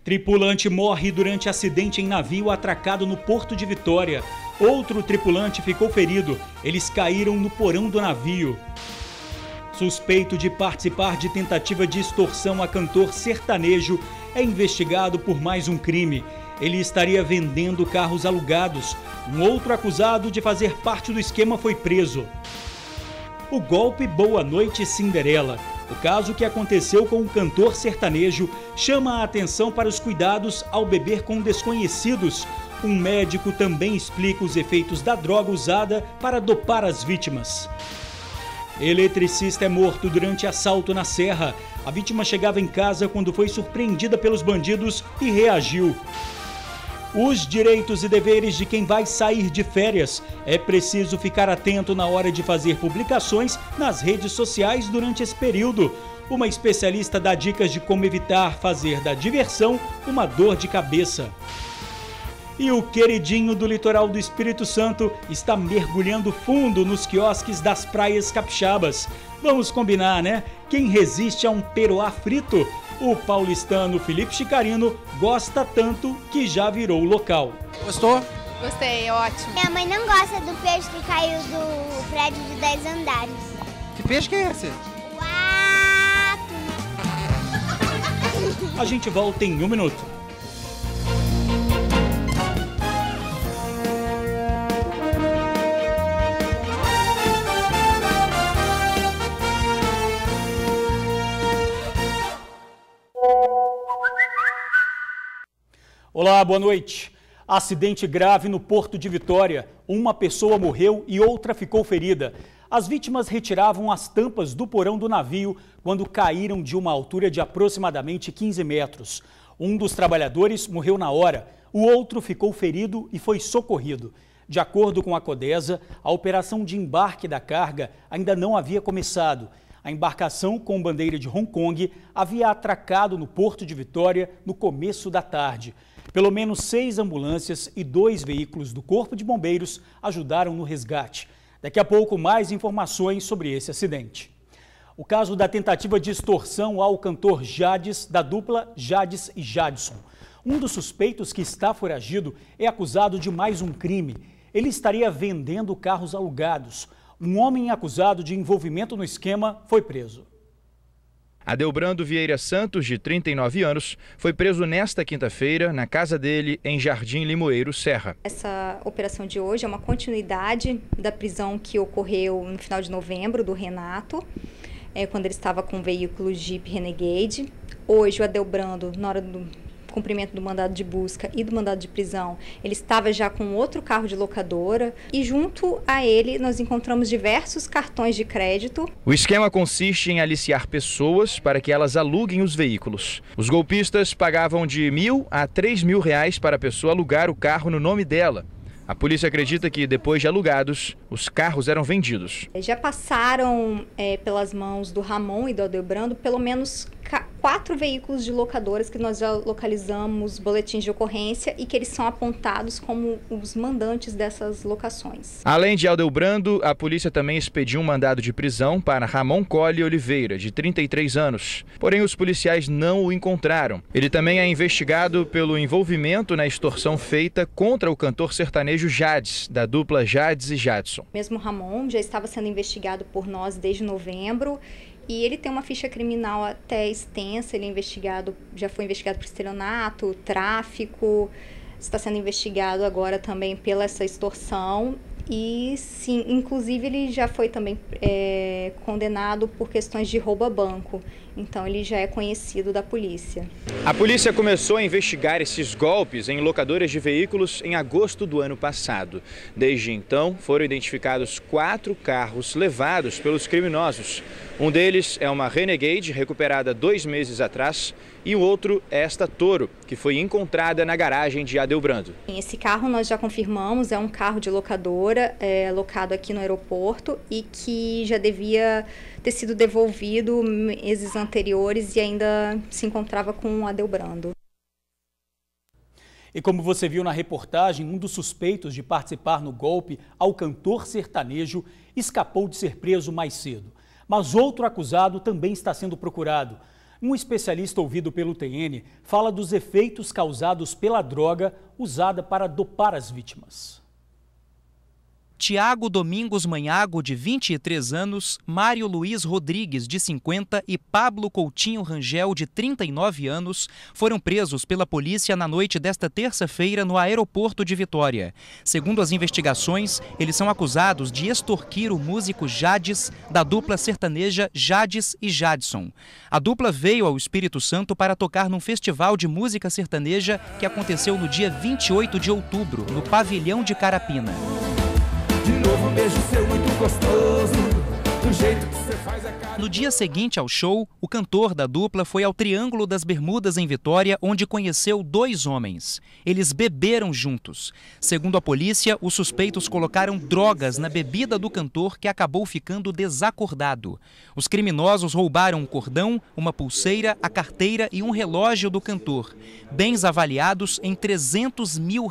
Tripulante morre durante acidente em navio atracado no Porto de Vitória. Outro tripulante ficou ferido. Eles caíram no porão do navio. Suspeito de participar de tentativa de extorsão a cantor sertanejo é investigado por mais um crime. Ele estaria vendendo carros alugados. Um outro acusado de fazer parte do esquema foi preso. O golpe Boa Noite Cinderela. O caso que aconteceu com um cantor sertanejo chama a atenção para os cuidados ao beber com desconhecidos. Um médico também explica os efeitos da droga usada para dopar as vítimas. Eletricista é morto durante assalto na Serra. A vítima chegava em casa quando foi surpreendida pelos bandidos e reagiu. Os direitos e deveres de quem vai sair de férias. É preciso ficar atento na hora de fazer publicações nas redes sociais durante esse período. Uma especialista dá dicas de como evitar fazer da diversão uma dor de cabeça. E o queridinho do litoral do Espírito Santo está mergulhando fundo nos quiosques das praias capixabas. Vamos combinar, né? Quem resiste a um peroá frito? O paulistano Felipe Chicarino gosta tanto que já virou local. Gostou? Gostei, ótimo. Minha mãe não gosta do peixe que caiu do prédio de 10 andares. Que peixe que é esse? O atum. A gente volta em um minuto. Olá, boa noite. Acidente grave no Porto de Vitória. Uma pessoa morreu e outra ficou ferida. As vítimas retiravam as tampas do porão do navio quando caíram de uma altura de aproximadamente 15 metros. Um dos trabalhadores morreu na hora, o outro ficou ferido e foi socorrido. De acordo com a Codesa, a operação de embarque da carga ainda não havia começado. A embarcação com bandeira de Hong Kong havia atracado no Porto de Vitória no começo da tarde. Pelo menos 6 ambulâncias e 2 veículos do Corpo de Bombeiros ajudaram no resgate. Daqui a pouco, mais informações sobre esse acidente. O caso da tentativa de extorsão ao cantor Jades, da dupla Jades e Jadson. Um dos suspeitos que está foragido é acusado de mais um crime. Ele estaria vendendo carros alugados. Um homem acusado de envolvimento no esquema foi preso. Adelbrando Vieira Santos, de 39 anos, foi preso nesta quinta-feira na casa dele em Jardim Limoeiro, Serra. Essa operação de hoje é uma continuidade da prisão que ocorreu no final de novembro do Renato, quando ele estava com o veículo Jeep Renegade. Hoje o Adelbrando, na hora do cumprimento do mandado de busca e do mandado de prisão, ele estava já com outro carro de locadora e junto a ele nós encontramos diversos cartões de crédito. O esquema consiste em aliciar pessoas para que elas aluguem os veículos. Os golpistas pagavam de R$1.000 a R$3.000 para a pessoa alugar o carro no nome dela. A polícia acredita que, depois de alugados, os carros eram vendidos. Já passaram pelas mãos do Ramon e do Adelbrando pelo menos 4 veículos de locadoras que nós já localizamos boletins de ocorrência e que eles são apontados como os mandantes dessas locações. Além de Adelbrando, a polícia também expediu um mandado de prisão para Ramon Colli Oliveira, de 33 anos. Porém, os policiais não o encontraram. Ele também é investigado pelo envolvimento na extorsão feita contra o cantor sertanejo Jades, da dupla Jades e Jadson. Mesmo Ramon já estava sendo investigado por nós desde novembro. E ele tem uma ficha criminal até extensa, ele já foi investigado por estelionato, tráfico, está sendo investigado agora também pela essa extorsão. E sim, inclusive ele já foi também condenado por questões de roubo a banco, então ele já é conhecido da polícia. A polícia começou a investigar esses golpes em locadoras de veículos em agosto do ano passado. Desde então, foram identificados 4 carros levados pelos criminosos. Um deles é uma Renegade, recuperada 2 meses atrás, e o outro é esta Toro, que foi encontrada na garagem de Adelbrando. Esse carro nós já confirmamos, é um carro de locadora, locado aqui no aeroporto e que já devia ter sido devolvido meses anteriores e ainda se encontrava com o Adelbrando. E como você viu na reportagem, um dos suspeitos de participar no golpe ao cantor sertanejo escapou de ser preso mais cedo. Mas outro acusado também está sendo procurado. Um especialista ouvido pelo TN fala dos efeitos causados pela droga usada para dopar as vítimas. Tiago Domingos Manhago, de 23 anos, Mário Luiz Rodrigues, de 50 e Pablo Coutinho Rangel, de 39 anos, foram presos pela polícia na noite desta terça-feira no aeroporto de Vitória. Segundo as investigações, eles são acusados de extorquir o músico Jades, da dupla sertaneja Jades e Jadson. A dupla veio ao Espírito Santo para tocar num festival de música sertaneja que aconteceu no dia 28 de outubro, no pavilhão de Carapina. De novo um beijo seu muito gostoso, do jeito que você faz a cara... No dia seguinte ao show, o cantor da dupla foi ao Triângulo das Bermudas em Vitória, onde conheceu 2 homens. Eles beberam juntos. Segundo a polícia, os suspeitos colocaram drogas na bebida do cantor, que acabou ficando desacordado. Os criminosos roubaram um cordão, uma pulseira, a carteira e um relógio do cantor. Bens avaliados em R$300 mil.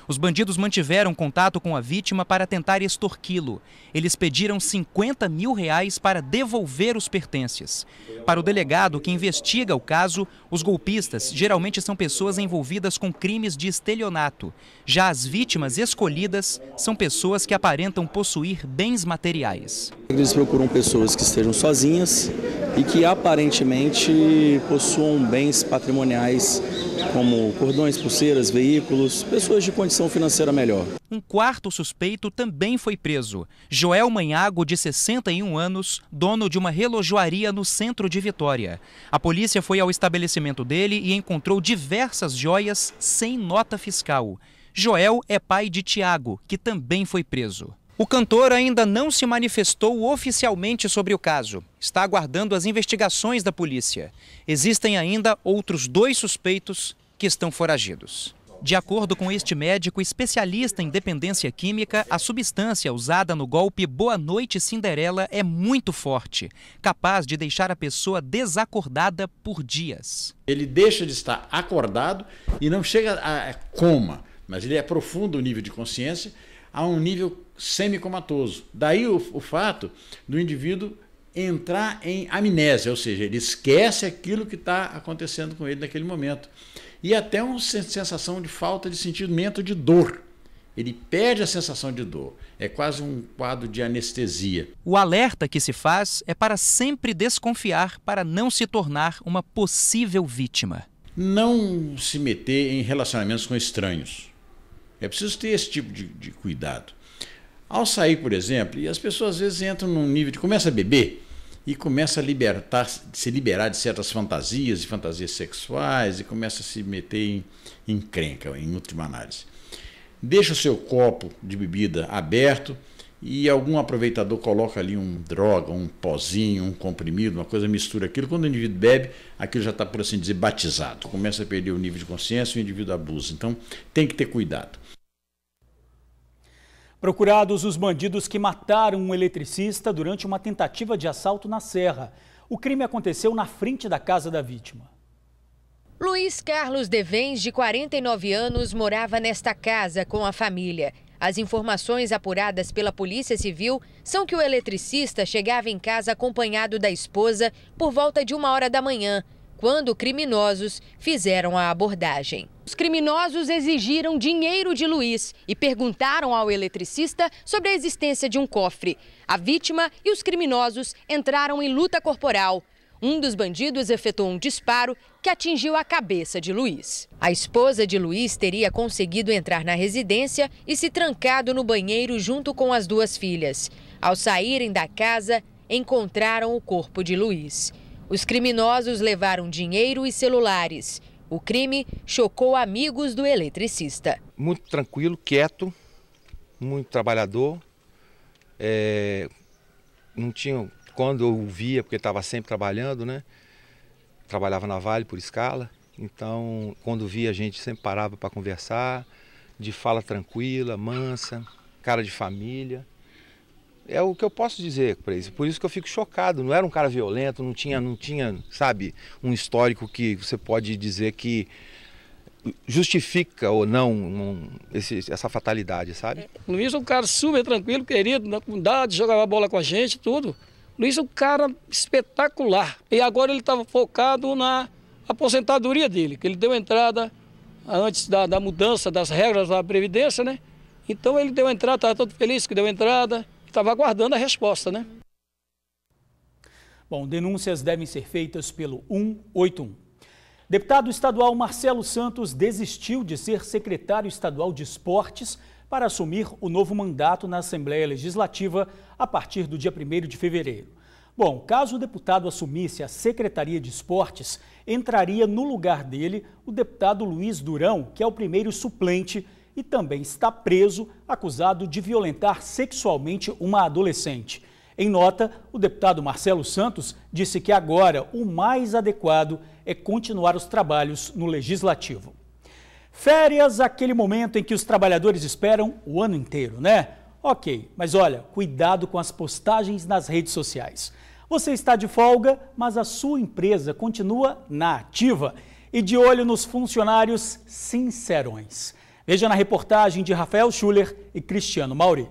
Os bandidos mantiveram contato com a vítima para tentar extorquí-lo. Eles pediram R$50 mil para devolver os pertences. Para o delegado que investiga o caso, os golpistas geralmente são pessoas envolvidas com crimes de estelionato. Já as vítimas escolhidas são pessoas que aparentam possuir bens materiais. Eles procuram pessoas que estejam sozinhas e que aparentemente possuam bens patrimoniais como cordões, pulseiras, veículos, pessoas de condição financeira melhor. Um quarto suspeito também foi preso. Joel Manhago, de 61 anos, dono de uma relojoaria no centro de Vitória. A polícia foi ao estabelecimento dele e encontrou diversas joias sem nota fiscal. Joel é pai de Tiago, que também foi preso. O cantor ainda não se manifestou oficialmente sobre o caso. Está aguardando as investigações da polícia. Existem ainda outros 2 suspeitos que estão foragidos. De acordo com este médico especialista em dependência química, a substância usada no golpe Boa Noite Cinderela é muito forte, capaz de deixar a pessoa desacordada por dias. Ele deixa de estar acordado e não chega a coma, mas ele aprofunda o nível de consciência a um nível semicomatoso. Daí o fato do indivíduo entrar em amnésia, ou seja, ele esquece aquilo que está acontecendo com ele naquele momento. E até uma sensação de falta de sentimento de dor. Ele perde a sensação de dor. É quase um quadro de anestesia. O alerta que se faz é para sempre desconfiar para não se tornar uma possível vítima. Não se meter em relacionamentos com estranhos. É preciso ter esse tipo de cuidado. Ao sair, por exemplo, e as pessoas às vezes entram num nível de... começa a beber e começa a se liberar de certas fantasias e fantasias sexuais e começa a se meter em encrenca, em última análise. Deixa o seu copo de bebida aberto e algum aproveitador coloca ali um droga, um pozinho, um comprimido, uma coisa, mistura aquilo. Quando o indivíduo bebe, aquilo já está, por assim dizer, batizado. Começa a perder o nível de consciência e o indivíduo abusa. Então, tem que ter cuidado. Procurados os bandidos que mataram um eletricista durante uma tentativa de assalto na Serra. O crime aconteceu na frente da casa da vítima. Luiz Carlos Devens, de 49 anos, morava nesta casa com a família. As informações apuradas pela Polícia Civil são que o eletricista chegava em casa acompanhado da esposa por volta de 1h da manhã, quando criminosos fizeram a abordagem. Os criminosos exigiram dinheiro de Luiz e perguntaram ao eletricista sobre a existência de um cofre. A vítima e os criminosos entraram em luta corporal. Um dos bandidos efetuou um disparo que atingiu a cabeça de Luiz. A esposa de Luiz teria conseguido entrar na residência e se trancado no banheiro junto com as 2 filhas. Ao saírem da casa, encontraram o corpo de Luiz. Os criminosos levaram dinheiro e celulares. O crime chocou amigos do eletricista. Muito tranquilo, quieto, muito trabalhador. Não tinha, quando eu via, porque estava sempre trabalhando, né? Trabalhava na Vale por escala. Então, quando via, a gente sempre parava para conversar, de fala tranquila, mansa, cara de família. É o que eu posso dizer para isso. Por isso que eu fico chocado. Não era um cara violento, não tinha, sabe, um histórico que você pode dizer que justifica ou não essa fatalidade, sabe? Luiz é um cara super tranquilo, querido, na comunidade, jogava bola com a gente, tudo. Luiz é um cara espetacular. E agora ele estava focado na aposentadoria dele, que ele deu entrada antes da mudança das regras da Previdência, né? Então ele deu entrada, estava todo feliz que deu entrada, estava aguardando a resposta, né? Bom, denúncias devem ser feitas pelo 181. Deputado estadual Marcelo Santos desistiu de ser secretário estadual de esportes para assumir o novo mandato na Assembleia Legislativa a partir do dia 1º de fevereiro. Bom, caso o deputado assumisse a Secretaria de Esportes, entraria no lugar dele o deputado Luiz Durão, que é o primeiro suplente e também está preso, acusado de violentar sexualmente uma adolescente. Em nota, o deputado Marcelo Santos disse que agora o mais adequado é continuar os trabalhos no Legislativo. Férias, aquele momento em que os trabalhadores esperam o ano inteiro, né? Ok, mas olha, cuidado com as postagens nas redes sociais. Você está de folga, mas a sua empresa continua na ativa e de olho nos funcionários sincerões. Veja na reportagem de Rafael Schuller e Cristiano Mauri.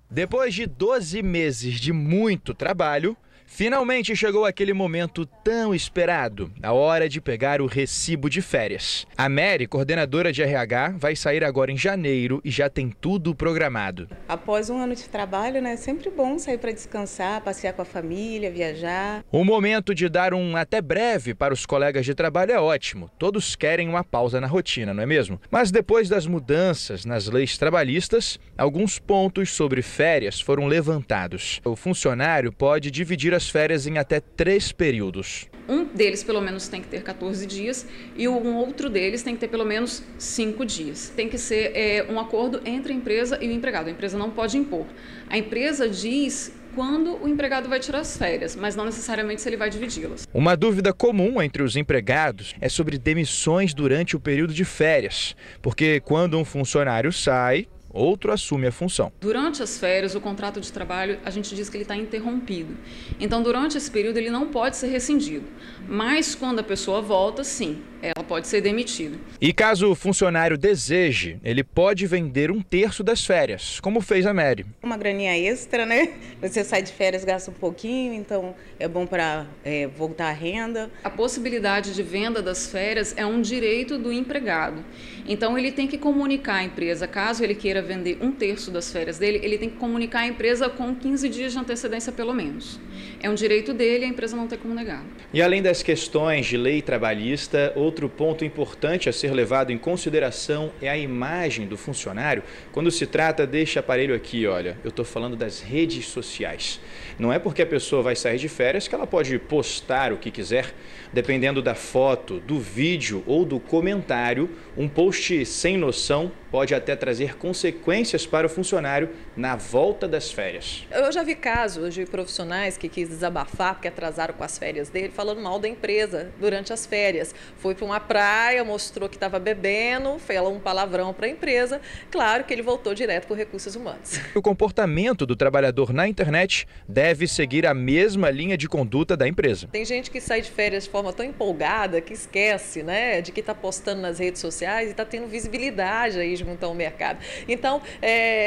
Depois de 12 meses de muito trabalho, finalmente chegou aquele momento tão esperado, a hora de pegar o recibo de férias. A Mary, coordenadora de RH, vai sair agora em janeiro e já tem tudo programado. Após um ano de trabalho, né, é sempre bom sair para descansar, passear com a família, viajar. O momento de dar um até breve para os colegas de trabalho é ótimo. Todos querem uma pausa na rotina, não é mesmo? Mas depois das mudanças nas leis trabalhistas, alguns pontos sobre férias foram levantados. O funcionário pode dividir as férias em até 3 períodos. Um deles pelo menos tem que ter 14 dias e um outro deles tem que ter pelo menos 5 dias. Tem que ser um acordo entre a empresa e o empregado. A empresa não pode impor. A empresa diz quando o empregado vai tirar as férias, mas não necessariamente se ele vai dividi-las. Uma dúvida comum entre os empregados é sobre demissões durante o período de férias, porque quando um funcionário sai, outro assume a função. Durante as férias, o contrato de trabalho, a gente diz que ele está interrompido. Então, durante esse período, ele não pode ser rescindido. Mas, quando a pessoa volta, sim, ela pode ser demitida. E caso o funcionário deseje, ele pode vender 1/3 das férias, como fez a Mary. Uma graninha extra, né? Você sai de férias, gasta um pouquinho, então é bom para voltar à renda. A possibilidade de venda das férias é um direito do empregado. Então, ele tem que comunicar à empresa, caso ele queira vender 1/3 das férias dele, ele tem que comunicar à empresa com 15 dias de antecedência pelo menos. É um direito dele, a empresa não tem como negar. E além das questões de lei trabalhista, outro ponto importante a ser levado em consideração é a imagem do funcionário quando se trata deste aparelho aqui, olha, eu estou falando das redes sociais. Não é porque a pessoa vai sair de férias que ela pode postar o que quiser. Dependendo da foto, do vídeo ou do comentário, um post sem noção pode até trazer consequências para o funcionário na volta das férias. Eu já vi casos de profissionais que quis desabafar porque atrasaram com as férias dele, falando mal da empresa durante as férias. Foi para uma praia, mostrou que estava bebendo, falou um palavrão para a empresa. Claro que ele voltou direto para Recursos Humanos. O comportamento do trabalhador na internet deve seguir a mesma linha de conduta da empresa. Tem gente que sai de férias de forma tão empolgada que esquece, né, de que está postando nas redes sociais e está tendo visibilidade aí junto ao mercado. Então,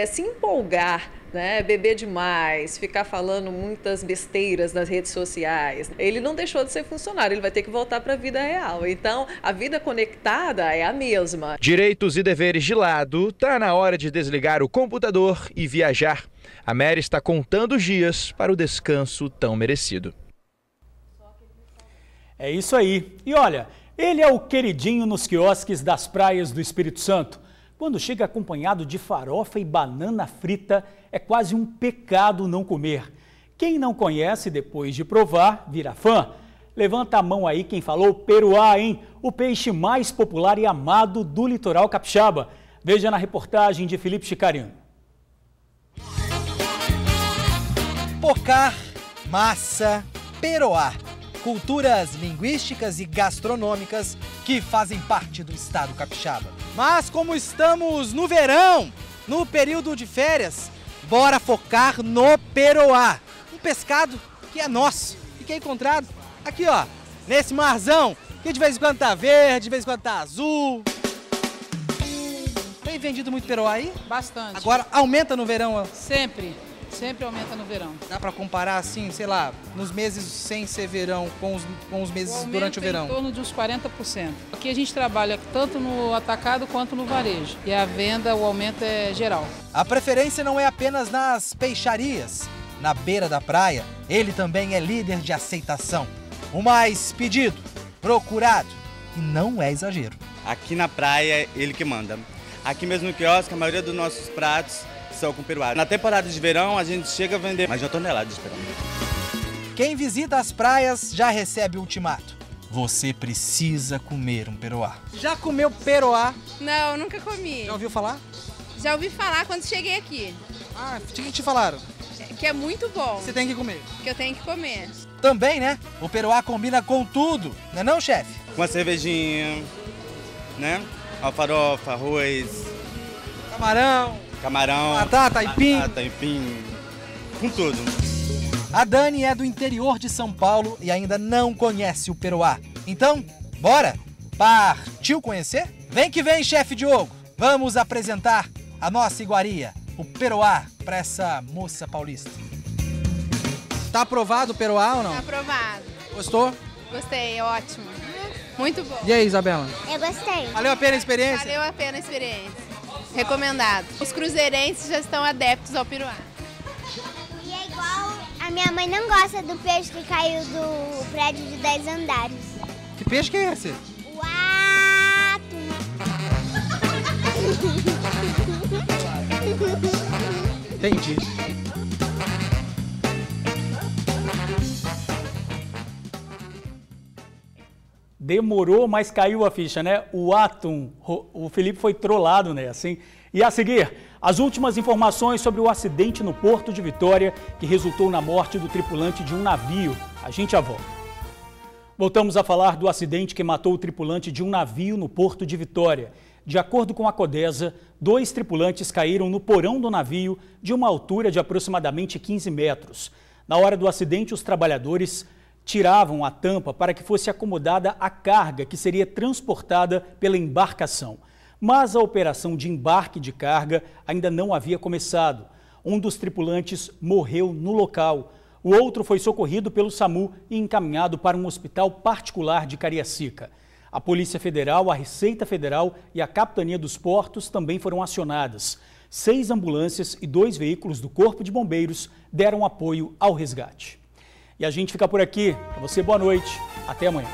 se empolgar, né, beber demais, ficar falando muitas besteiras nas redes sociais, ele não deixou de ser funcionário, ele vai ter que voltar para a vida real. Então, a vida conectada é a mesma. Direitos e deveres de lado, tá na hora de desligar o computador e viajar. A Mary está contando os dias para o descanso tão merecido. É isso aí. E olha, ele é o queridinho nos quiosques das praias do Espírito Santo. Quando chega acompanhado de farofa e banana frita, é quase um pecado não comer. Quem não conhece, depois de provar, vira fã. Levanta a mão aí quem falou peruá, hein? O peixe mais popular e amado do litoral capixaba. Veja na reportagem de Felipe Chicarino. Pocar, massa, peroá. Culturas linguísticas e gastronômicas que fazem parte do estado capixaba. Mas como estamos no verão, no período de férias, bora focar no peroá. Um pescado que é nosso e que é encontrado aqui, ó, nesse marzão, que de vez em quando tá verde, de vez em quando tá azul. Tem vendido muito peroá aí? Bastante. Agora aumenta no verão, ó. Sempre. Sempre aumenta no verão. Dá para comparar assim, sei lá, nos meses sem ser verão com os meses durante o verão? Em torno de uns 40%. Aqui a gente trabalha tanto no atacado quanto no varejo. E a venda, o aumento é geral. A preferência não é apenas nas peixarias. Na beira da praia, ele também é líder de aceitação. O mais pedido, procurado, e não é exagero. Aqui na praia, ele que manda. Aqui mesmo no quiosque, a maioria dos nossos pratos são com peruá. Na temporada de verão, a gente chega a vender mais de 1 tonelada de peruá. Quem visita as praias já recebe o ultimato. Você precisa comer um peruá. Já comeu peruá? Não, nunca comi. Já ouviu falar? Já ouvi falar quando cheguei aqui. Ah, o que te falaram? Que é muito bom. Você tem que comer. Que eu tenho que comer. Também, né? O peruá combina com tudo, não é não, chefe? Com a cervejinha, né? A farofa, arroz. Camarão. Batata, aipim. Com tudo. A Dani é do interior de São Paulo e ainda não conhece o peruá. Então, bora? Partiu conhecer? Vem que vem, chefe Diogo. Vamos apresentar a nossa iguaria, o peruá, para essa moça paulista. Tá aprovado o peruá ou não? Tá aprovado. Gostou? Gostei, ótimo. Muito bom. E aí, Isabela? Eu gostei. Valeu a pena a experiência? Valeu a pena a experiência. Recomendado. Os cruzeirenses já estão adeptos ao peruá. E é igual, a minha mãe não gosta do peixe que caiu do prédio de 10 andares. Que peixe que é esse? O atum. Entendi. Demorou, mas caiu a ficha, né? O atum. O Felipe foi trollado, né? Assim. E a seguir, as últimas informações sobre o acidente no Porto de Vitória que resultou na morte do tripulante de um navio. A gente já volta. Voltamos a falar do acidente que matou o tripulante de um navio no Porto de Vitória. De acordo com a Codesa, 2 tripulantes caíram no porão do navio de uma altura de aproximadamente 15 metros. Na hora do acidente, os trabalhadores tiravam a tampa para que fosse acomodada a carga que seria transportada pela embarcação. Mas a operação de embarque de carga ainda não havia começado. Um dos tripulantes morreu no local. O outro foi socorrido pelo SAMU e encaminhado para um hospital particular de Cariacica. A Polícia Federal, a Receita Federal e a Capitania dos Portos também foram acionadas. 6 ambulâncias e 2 veículos do Corpo de Bombeiros deram apoio ao resgate. E a gente fica por aqui. Para você, boa noite. Até amanhã.